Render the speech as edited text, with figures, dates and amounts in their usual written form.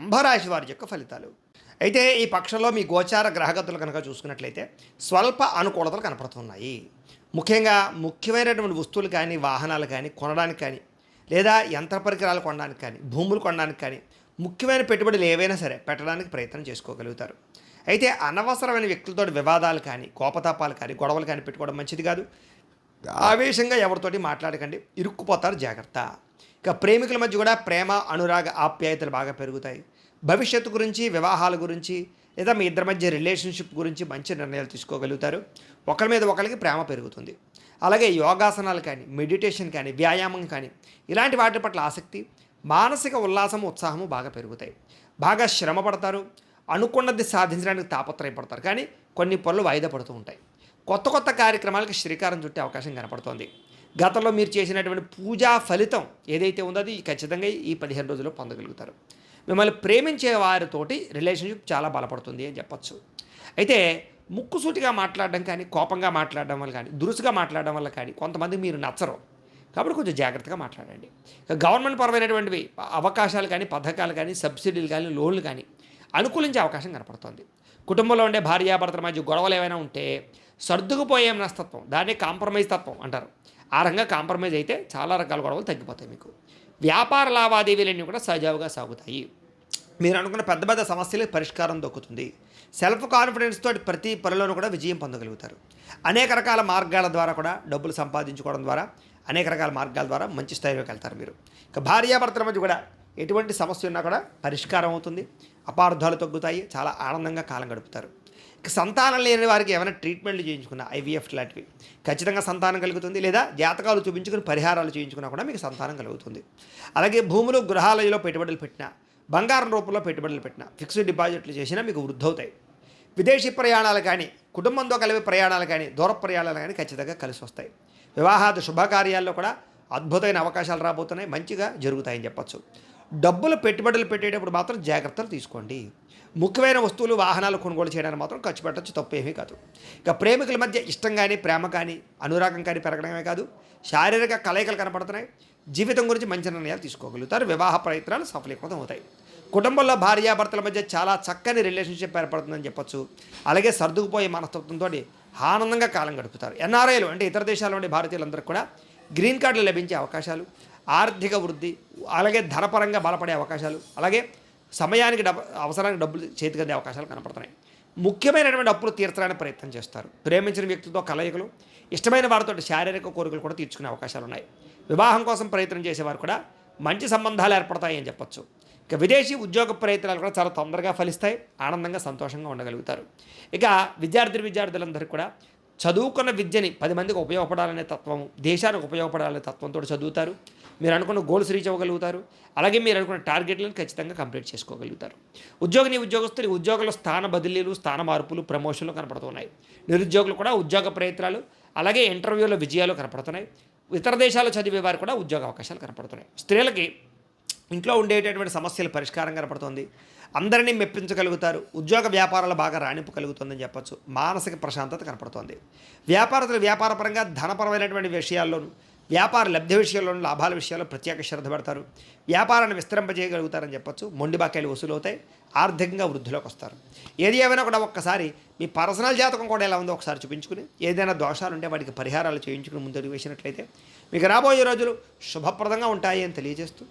కుంభరాశి వారి యొక్క ఫలితాలు. అయితే ఈ పక్షంలో మీ గోచార గ్రహగతులు కనుక చూసుకున్నట్లయితే స్వల్ప అనుకూలతలు కనపడుతున్నాయి. ముఖ్యంగా ముఖ్యమైనటువంటి వస్తువులు కానీ, వాహనాలు కానీ కొనడానికి కానీ, లేదా యంత్ర పరికరాలు కొనడానికి కానీ, భూములు కొనడానికి కానీ, ముఖ్యమైన పెట్టుబడులు ఏవైనా సరే పెట్టడానికి ప్రయత్నం చేసుకోగలుగుతారు. అయితే అనవసరమైన వ్యక్తులతో వివాదాలు కానీ, కోపతాపాలు కానీ, గొడవలు కానీ పెట్టుకోవడం మంచిది కాదు. ఆవేశంగా ఎవరితోటి మాట్లాడకండి, ఇరుక్కుపోతారు, జాగ్రత్త. ఇక ప్రేమికుల మధ్య కూడా ప్రేమ, అనురాగ, ఆప్యాయతలు బాగా పెరుగుతాయి. భవిష్యత్తు గురించి, వివాహాల గురించి, లేదా మీ ఇద్దరి మధ్య రిలేషన్షిప్ గురించి మంచి నిర్ణయాలు తీసుకోగలుగుతారు. ఒకరి మీద ఒకరికి ప్రేమ పెరుగుతుంది. అలాగే యోగాసనాలు కానీ, మెడిటేషన్ కానీ, వ్యాయామం కానీ, ఇలాంటి వాటి పట్ల ఆసక్తి, మానసిక ఉల్లాసము, ఉత్సాహము బాగా పెరుగుతాయి. బాగా శ్రమ పడతారు, అనుకున్నది సాధించడానికి తాపత్రయపడతారు. కానీ కొన్ని పనులు వాయిదా పడుతూ ఉంటాయి. కొత్త కొత్త కార్యక్రమాలకు శ్రీకారం చుట్టే అవకాశం కనపడుతోంది. గతంలో మీరు చేసినటువంటి పూజా ఫలితం ఏదైతే ఉందో అది ఖచ్చితంగా ఈ 15 రోజుల్లో పొందగలుగుతారు. మిమ్మల్ని ప్రేమించే వారితోటి రిలేషన్షిప్ చాలా బలపడుతుంది అని చెప్పచ్చు. అయితే ముక్కుసూటిగా మాట్లాడడం కానీ, కోపంగా మాట్లాడడం వల్ల కానీ, దురుసుగా మాట్లాడడం వల్ల కానీ కొంతమంది మీరు నచ్చరు. కాబట్టి కొంచెం జాగ్రత్తగా మాట్లాడండి. గవర్నమెంట్ పరమైనటువంటివి అవకాశాలు కానీ, పథకాలు కానీ, సబ్సిడీలు కానీ, లోన్లు కానీ అనుకూలించే అవకాశం కనపడుతోంది. కుటుంబంలో ఉండే భార్యాభర్తల మధ్య గొడవలు ఏమైనా ఉంటే సర్దుకుపోయే మనస్తత్వం, దాన్ని కాంప్రమైజ్ తత్వం అంటారు. ఆ రంగా కాంప్రమైజ్ అయితే చాలా రకాల గొడవలు తగ్గిపోతాయి. మీకు వ్యాపార లావాదేవీలన్నీ కూడా సజావుగా సాగుతాయి. మీరు అనుకున్న పెద్ద పెద్ద సమస్యలకు పరిష్కారం దొక్కుతుంది. సెల్ఫ్ కాన్ఫిడెన్స్ తోటి ప్రతి పనిలోనూ కూడా విజయం పొందగలుగుతారు. అనేక రకాల మార్గాల ద్వారా కూడా డబ్బులు సంపాదించుకోవడం ద్వారా, అనేక రకాల మార్గాల ద్వారా మంచి స్థాయిలోకి వెళ్తారు మీరు. ఇక భార్యాభర్తల మధ్య కూడా ఎటువంటి సమస్య ఉన్నా కూడా పరిష్కారం అవుతుంది. అపార్థాలు తగ్గుతాయి. చాలా ఆనందంగా కాలం గడుపుతారు. ఇక సంతానం లేని వారికి ఏమైనా ట్రీట్మెంట్లు చేయించుకున్న ఐవీఎఫ్ లాంటివి ఖచ్చితంగా సంతానం కలుగుతుంది. లేదా జాతకాలు చూపించుకుని పరిహారాలు చేయించుకున్నా కూడా మీకు సంతానం కలుగుతుంది. అలాగే భూములు, గృహాలయంలో పెట్టుబడులు పెట్టినా, బంగారం రూపంలో పెట్టుబడులు పెట్టినా, ఫిక్స్డ్ డిపాజిట్లు చేసినా మీకు వృద్ధవుతాయి. విదేశీ ప్రయాణాలు కానీ, కుటుంబంతో కలిపి ప్రయాణాలు కానీ, దూర ప్రయాణాలు కానీ ఖచ్చితంగా కలిసి వస్తాయి. వివాహాది శుభకార్యాల్లో కూడా అద్భుతమైన అవకాశాలు రాబోతున్నాయి. మంచిగా జరుగుతాయని చెప్పచ్చు. డబ్బులు పెట్టుబడులు పెట్టేటప్పుడు మాత్రం జాగ్రత్తలు తీసుకోండి. ముఖ్యమైన వస్తువులు, వాహనాలు కొనుగోలు చేయడానికి మాత్రం ఖర్చు పెట్టచ్చు, తప్పేమీ కాదు. ఇక ప్రేమికుల మధ్య ఇష్టం కానీ, ప్రేమ కానీ, అనురాగం కానీ పెరగడమే కాదు, శారీరక కలయికలు కనపడుతున్నాయి. జీవితం గురించి మంచి నిర్ణయాలు తీసుకోగలుగుతారు. వివాహ ప్రయత్నాలు సఫలీకృతం అవుతాయి. కుటుంబంలో భార్యాభర్తల మధ్య చాలా చక్కని రిలేషన్షిప్ ఏర్పడుతుందని చెప్పచ్చు. అలాగే సర్దుకుపోయే మనస్తత్వంతో ఆనందంగా కాలం గడుపుతారు. ఎన్ఆర్ఐలు అంటే ఇతర దేశాల్లో ఉండే భారతీయులందరికీ కూడా గ్రీన్ కార్డులు లభించే అవకాశాలు, ఆర్థిక వృద్ధి, అలాగే ధనపరంగా బలపడే అవకాశాలు, అలాగే సమయానికి అవసరానికి డబ్బులు చేతికి అందే అవకాశాలు కనపడుతున్నాయి. ముఖ్యమైనటువంటి అప్పులు తీర్చడానికి ప్రయత్నం చేస్తారు. ప్రేమించిన వ్యక్తులతో కలయికలు, ఇష్టమైన వారితో శారీరక కోరికలు కూడా తీర్చుకునే అవకాశాలు ఉన్నాయి. వివాహం కోసం ప్రయత్నం చేసేవారు కూడా మంచి సంబంధాలు ఏర్పడతాయి అని చెప్పచ్చు. ఇక విదేశీ ఉద్యోగ ప్రయత్నాలు కూడా చాలా తొందరగా ఫలిస్తాయి. ఆనందంగా, సంతోషంగా ఉండగలుగుతారు. ఇక విద్యార్థులందరికీ కూడా చదువుకున్న విద్యని 10 మందికి ఉపయోగపడాలనే తత్వం, దేశానికి ఉపయోగపడాలనే తత్వంతో చదువుతారు. మీరు అనుకున్న గోల్స్ రీచ్ అవ్వగలుగుతారు. అలాగే మీరు అనుకున్న టార్గెట్లను ఖచ్చితంగా కంప్లీట్ చేసుకోగలుగుతారు. ఉద్యోగస్తులు ఉద్యోగంలో స్థాన బదిలీలు, స్థాన మార్పులు, ప్రమోషన్లు కనపడుతున్నాయి. నిరుద్యోగులు కూడా ఉద్యోగ ప్రయత్నాలు, అలాగే ఇంటర్వ్యూలో విజయాలు కనపడుతున్నాయి. ఇతర దేశాల్లో చదివే వారు కూడా ఉద్యోగ అవకాశాలు కనపడుతున్నాయి. స్త్రీలకి ఇంట్లో ఉండేటటువంటి సమస్యల పరిష్కారం కనపడుతుంది. అందరినీ మెప్పించగలుగుతారు. ఉద్యోగ వ్యాపారాలు బాగా రాణింపు కలుగుతుందని చెప్పచ్చు. మానసిక ప్రశాంతత కనపడుతోంది. వ్యాపారస్తులు వ్యాపారపరంగా ధనపరమైనటువంటి విషయాల్లోనూ, వ్యాపార లబ్ధి విషయాల్లోనూ, లాభాల విషయాల్లో ప్రత్యేక శ్రద్ధ పెడతారు. వ్యాపారాన్ని విస్తరింపజేయగలుగుతారని చెప్పచ్చు. మొండి బాకాయలు వసూలవుతాయి. ఆర్థికంగా వృద్ధిలోకి వస్తారు. ఏది ఏమైనా కూడా ఒక్కసారి మీ పర్సనల్ జాతకం కూడా ఎలా ఉందో ఒకసారి చూపించుకుని, ఏదైనా దోషాలు ఉంటే వాటికి పరిహారాలు చేయించుకుని ముందడుగు వేసినట్లయితే మీకు రాబోయే రోజులు శుభప్రదంగా ఉంటాయి అని తెలియజేస్తూ